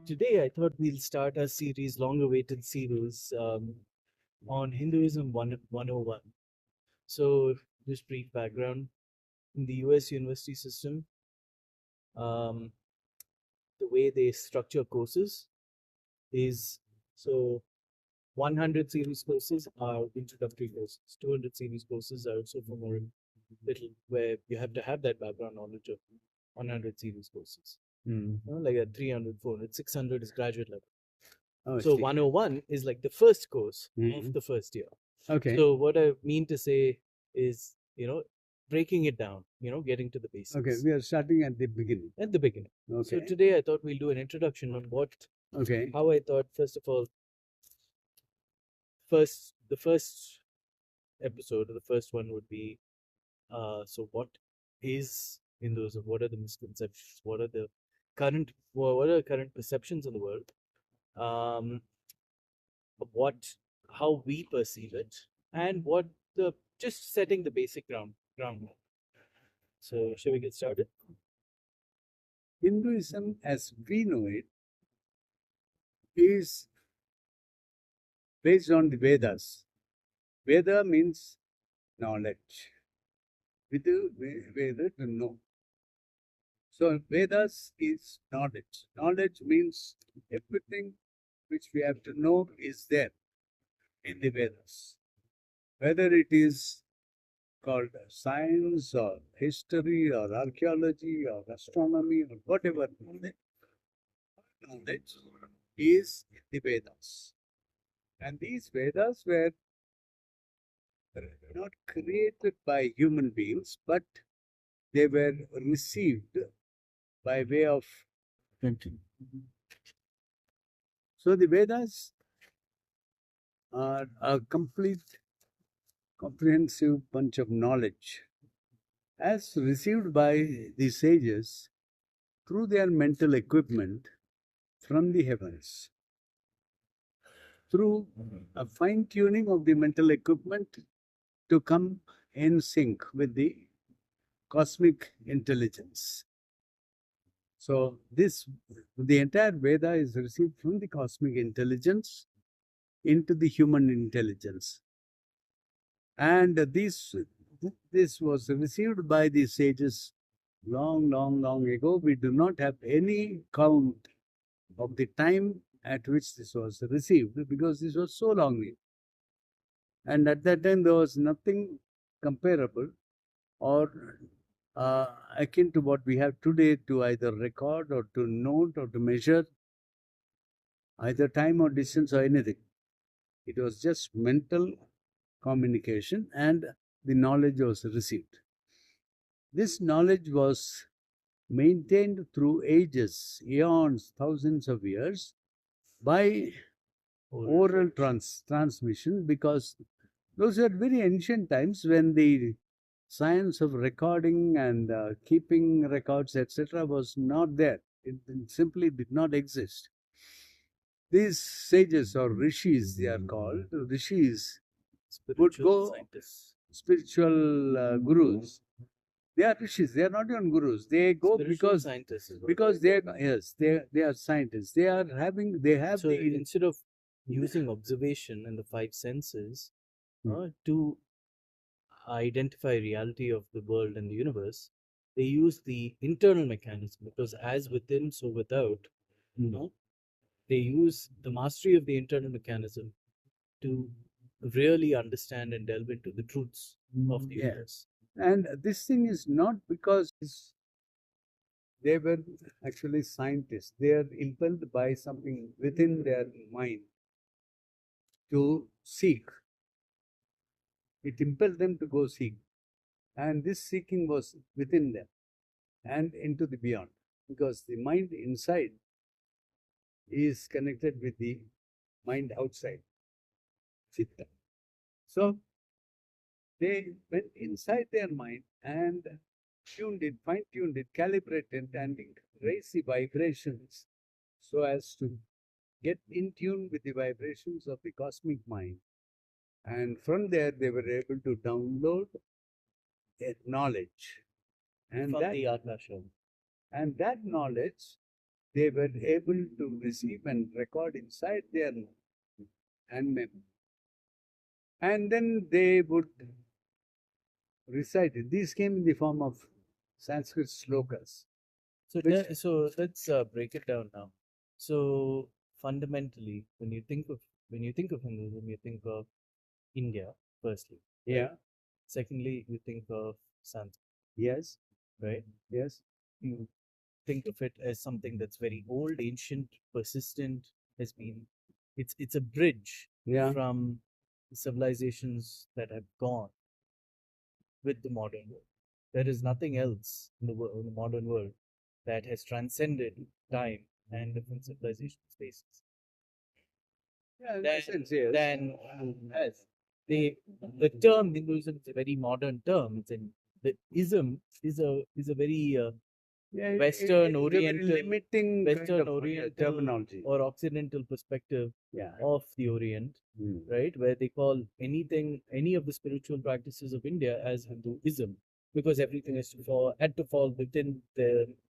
Today, I thought we'll start a series, long-awaited series, on Hinduism 101. So, just brief background. In the US university system, um, the way they structure courses is so 100 series courses are introductory courses, 200 series courses are also for more little, where you have to have that background knowledge of 100 series courses. Like a 300, 400, 600 is graduate level. Oh, So see. 101 is like the first course Mhm. of the first year. Okay. So what I mean to say is, breaking it down, getting to the basics. Okay, we are starting at the beginning. At the beginning. So Okay. today I thought we'll do an introduction on Okay. how I thought, first of all, the first episode, or the first one would be, so what is Hinduism? What are the misconceptions? What are the current perceptions in the world? Um, what how we perceive it, and what the just setting the basic groundwork. So shall we get started? Hinduism, as we know it, is based on the Vedas. Veda means knowledge. Veda to know. So Vedas is knowledge. Knowledge means everything which we have to know is there in the Vedas. Whether it is called science or history or archaeology or astronomy or whatever knowledge is in the Vedas. And these Vedas were not created by human beings, but they were received by way of printing. So the Vedas are a complete, comprehensive bunch of knowledge as received by the sages through their mental equipment from the heavens. Through a fine tuning of the mental equipment to come in sync with the cosmic intelligence. So the entire Veda is received from the cosmic intelligence into the human intelligence. And this was received by the sages long, long, long ago. We do not have any count of the time at which this was received because this was so long ago. And at that time, there was nothing comparable or akin to what we have today to either record or to note or to measure either time or distance or anything. It was just mental communication and the knowledge was received. This knowledge was maintained through ages, eons, thousands of years by oral transmission because those were very ancient times when the science of recording and keeping records, etc., was not there. It simply did not exist. These sages or rishis, they are called, rishis, would go, spiritual gurus. They are rishis. They are not even gurus. They go because scientists they are scientists. They have So the instead of using observation and the five senses to identify reality of the world and the universe, they use the internal mechanism, because as within, so without. They use the mastery of the internal mechanism to really understand and delve into the truths of the universe. And this thing is not because they were actually scientists. They are impelled by something within their mind to seek. It impelled them to go seek. And this seeking was within them and into the beyond. Because the mind inside is connected with the mind outside, chitta. So they went inside their mind and tuned it, fine-tuned it, calibrated and raised the vibrations so as to get in tune with the vibrations of the cosmic mind And from there, they were able to download a knowledge. And from the Akasha. and that knowledge they were able to receive and record inside their and memory. And then they would recite it. These came in the form of Sanskrit slokas. So, Which- so let's break it down now. So fundamentally, when you think of Hinduism, you think of India firstly. Right? Yeah. Secondly, you think of Sanskrit, Yes. right? Yes. You think of it as something that's very old, ancient, persistent. Has been, it's a bridge Yeah. from civilizations that have gone with the modern world. There is nothing else in in the modern world that has transcended time and different civilization spaces. Yeah. In Then, a sense, yes. yes, the term Hinduism is a very modern term. The ism is a very Yeah, Western it's a Oriental, very limiting Western kind of Oriental terminology. or Occidental perspective Yeah. of the Orient, right? Where they call any of the spiritual practices of India as Hinduism, because everything had to fall within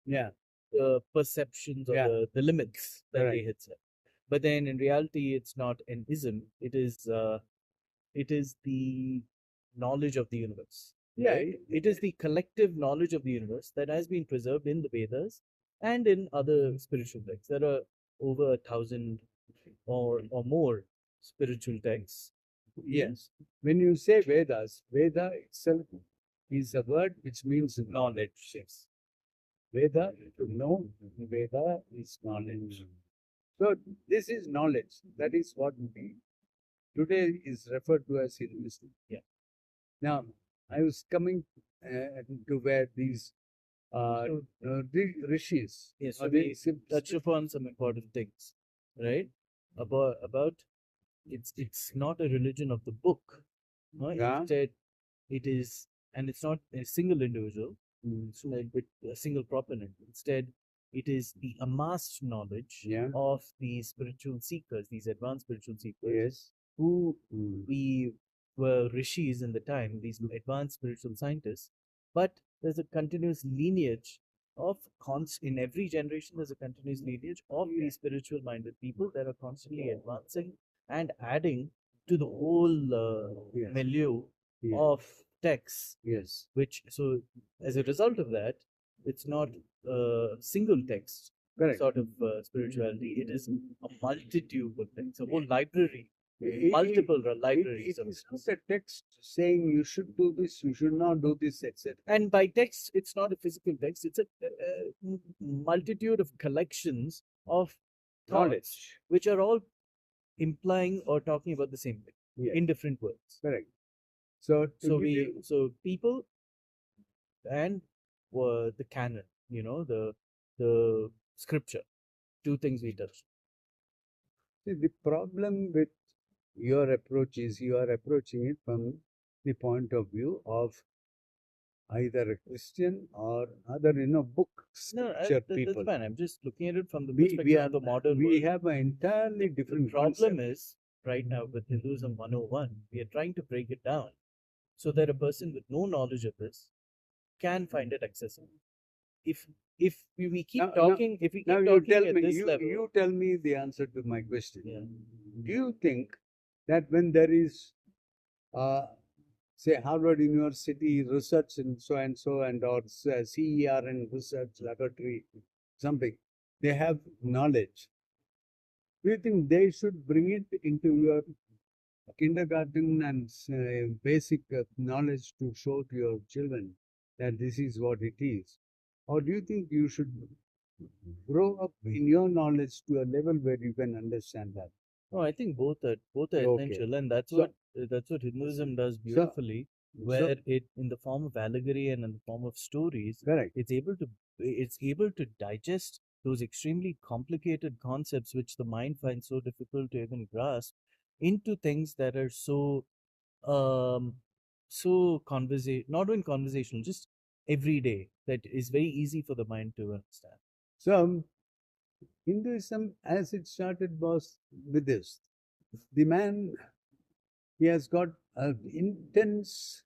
Yeah. the perceptions or Yeah. the limits that they Correct. had set. But then in reality, it's not an ism. It is the knowledge of the universe. Yeah. Right? It is the collective knowledge of the universe that has been preserved in the Vedas and in other spiritual texts. There are over 1,000 or more spiritual texts. Yes. When you say Vedas, Veda itself is a word which means knowledge. Yes. Veda, to know, Veda is knowledge. So this is knowledge. That is what we today is referred to as Hinduism. Yeah. Now, I was coming to where these rishis. Yes, or so we touch upon some important things, right? About it's not a religion of the book. No? Yeah. Instead, it is, and it's not a single individual, so like with a single proponent. Instead, it is the amassed knowledge Yeah. of these spiritual seekers, these advanced spiritual seekers, Yes. who we were rishis in the time, these advanced spiritual scientists. But there's a continuous lineage of in every generation. There's a continuous lineage of these spiritual minded people that are constantly advancing and adding to the whole Yes. milieu Yes. of texts. Yes. Which so as a result of that, it's not a single text Correct. sort of spirituality. It is a multitude of things, a whole library, It- multiple it- libraries it of is things. not a text saying you should do this, you should not do this, etc. And by text, it's not a physical text, it's a multitude of collections of thoughts, Knowledge. which are all implying or talking about the same thing Yes. in different words. Correct. So, to So give you- so people and the canon, the scripture, two things we touched. see, the problem with your approach is you are approaching it from the point of view of either a Christian or other, book No, scripture that's people. fine. I'm just looking at it from the We, perspective we, are, of the modern we world. have an entirely different The problem concept. is, right now with Hinduism 101, we are trying to break it down so that a person with no knowledge of this can find it accessible. If we keep Now- talking, if we keep Now you talking tell at me, this level, you tell me the answer to my question. yeah. Do you think that when there is, say, Harvard University research and so and or CER and research laboratory, something, they have knowledge. Do you think they should bring it into your kindergarten and basic knowledge to show to your children that this is what it is? Or do you think you should grow up in your knowledge to a level where you can understand that? No, I think both are Okay. essential, and that's So- what Hinduism does beautifully, where it in the form of allegory and in the form of stories, Correct. it's able to digest those extremely complicated concepts which the mind finds so difficult to even grasp into things that are um so not even conversational, just everyday, that is very easy for the mind to understand. So Hinduism, as it started, was with this. The man He has got an intense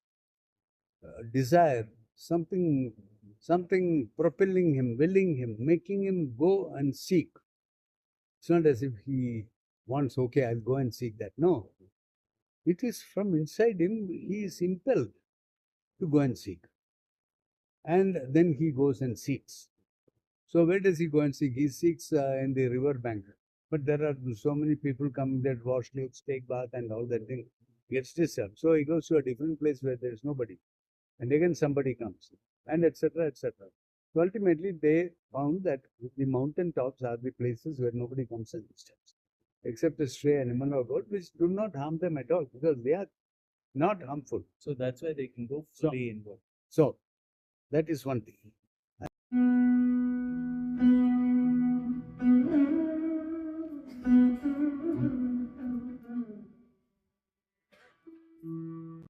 desire, something propelling him, willing him, making him go and seek. It's not as if he wants, okay, I'll go and seek that. No. It is from inside him, he is impelled to go and seek. And then he goes and seeks. So where does he go and seek? He seeks in the river bank. But there are so many people coming that wash clothes, take bath, and all that thing gets disturbed. So he goes to a different place where there is nobody, and again somebody comes, and etc. etc. So ultimately, they found that the mountain tops are the places where nobody comes and disturbs, except a stray animal or goat, which do not harm them at all because they are not harmful. So that's why they can go So, fully inward. so that is one thing.